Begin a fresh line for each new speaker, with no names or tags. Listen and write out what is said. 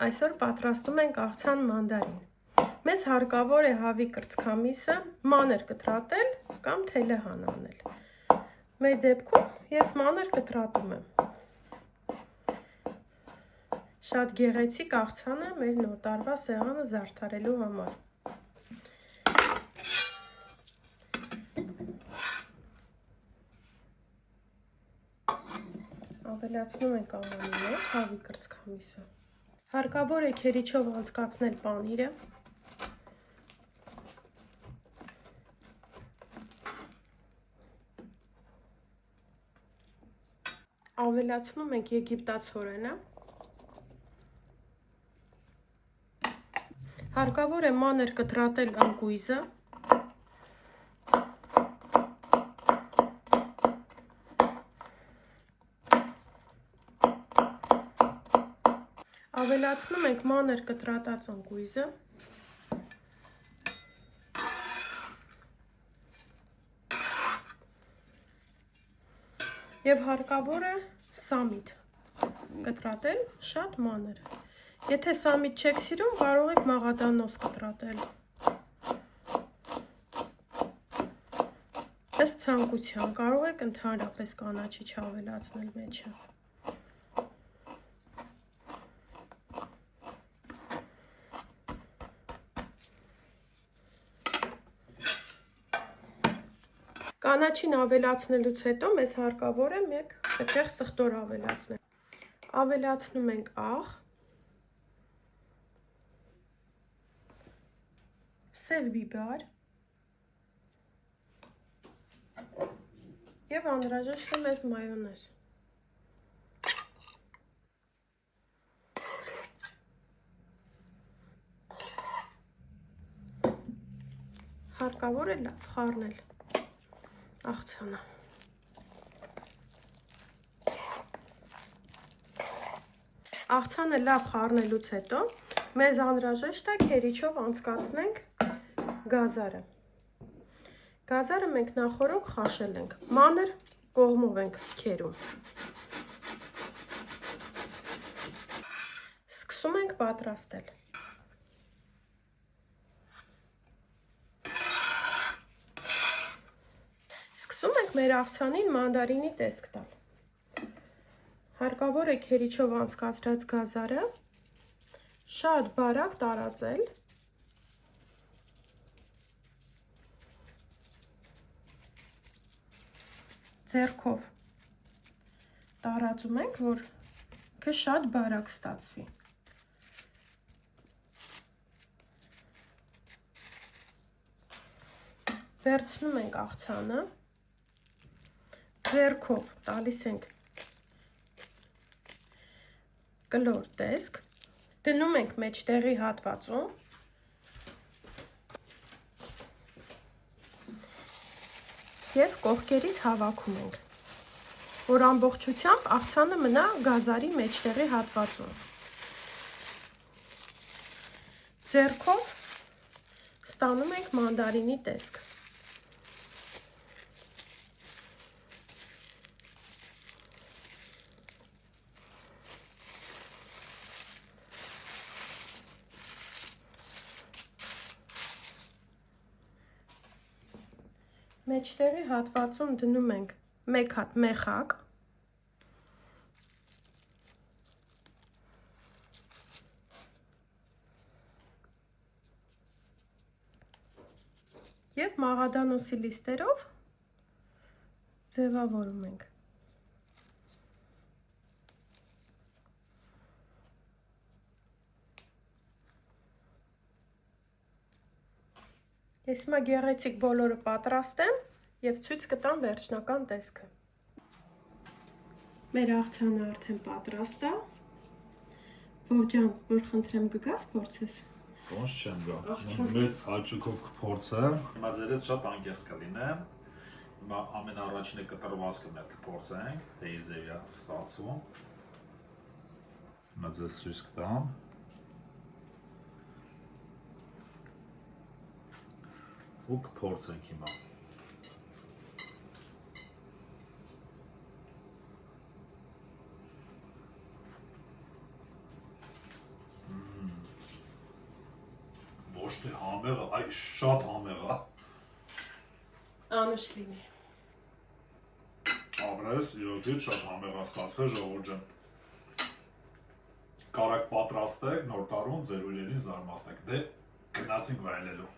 Այսօր պատրաստում ենք աղցան մանդարին։ Մեզ հարկավոր է հավի կրծքամիսը մանր կտրատել կամ թելեհան անել։ Մեր դեպքում ես մանր կտրատում եմ։ Շատ գեղեցիկ աղցան է մեր նոր տարվա սեղանը զարդարելու համար։ Ավելացնում ենք ամանի մեջ հավի կրծքամիսը։ Հարկավոր է քերիչով անցկացնել պանիրը։ Ավելացնում ենք եգիպտացորենը։ Հարկավոր է մանր կտրատել անկույզը։ Ավելացնում ենք մանր կտրատած անկույզը։ Եվ հարկավոր է սամիտ կտրատել շատ մանր։ Եթե սամիտ չեք սիրում, կարող եք մաղադանոց կտրատել։ Ըստ ցանկության կարող եք ընդհանրապես կանաչի չավելացնել մեջը։ Կանաչին ավելացնելուց հետո մեզ հարկավոր է մեկ հաճախ սխտոր ավելացնել։ Ավելացնում ենք աղ, սև բիբար և անհրաժեշտ է մեզ մայոնեզ։ Հարկավոր է լավ խառնել աղցանը։ Աղցանը լավ խառնելուց հետո մեզ անհրաժեշտ է քերիչով անցկացնենք գազարը։ Գազարը մենք նախօրոք խաշել ենք, մանր կողմով ենք քերում։ Սկսում ենք պատրաստել։ Սկսում ենք մեր աղցանին մանդարինի տեսք տալ։ Հարկավոր է քերիչով անցկացրած գազարը շատ բարակ տարածել։ Ձեռքով տարածում ենք, որ շատ բարակ ստացվի։ Վերցնում ենք աղցանը, ձեռքով տալիս ենք կլոր տեսք, դնում ենք մեջտեղի հատվածում և կողքերից հավաքում ենք, որ ամբողջությամբ աղցանը մնա գազարի մեջտեղի հատվածում։ Ձեռքով ստանում ենք մանդարինի տեսք։ Մեջտեղի հատվածում դնում ենք մեկ հատ մեխակ, և մաղադանոսի լիստերով ձևավորում ենք։ Ես հիմա գեղեցիկ բոլորը պատրաստեմ և ցույց կտամ վերջնական տեսքը։ Մեր աղցանը արդեն պատրաստ է։ Ով ջան, որ խնդրեմ գգաս փորձես։
Ոնց չեմ գա։ Մեծ հաճույքով կփորձեմ։ Հիմա ձերից շատ անկես կլինեմ։ Հիմա ամենառաջինը կտրվածքը մեր կփորձենք, թե ինչ ձև է ստացվում։ Հիմա ձեզ ցույց կտամ։ Ու կփորձենք հիմա։ ոչ թե համեղ, այ շատ համեղ է։
Անուշ լինի։
Ամրես, իրոք շատ համեղ է ստացվել, ժողովուրդ ջան։ Կարակ պատրաստեք, նոր տարում ձեր ուրերին զարմացնեք։ Դե գնացինք վայելելու։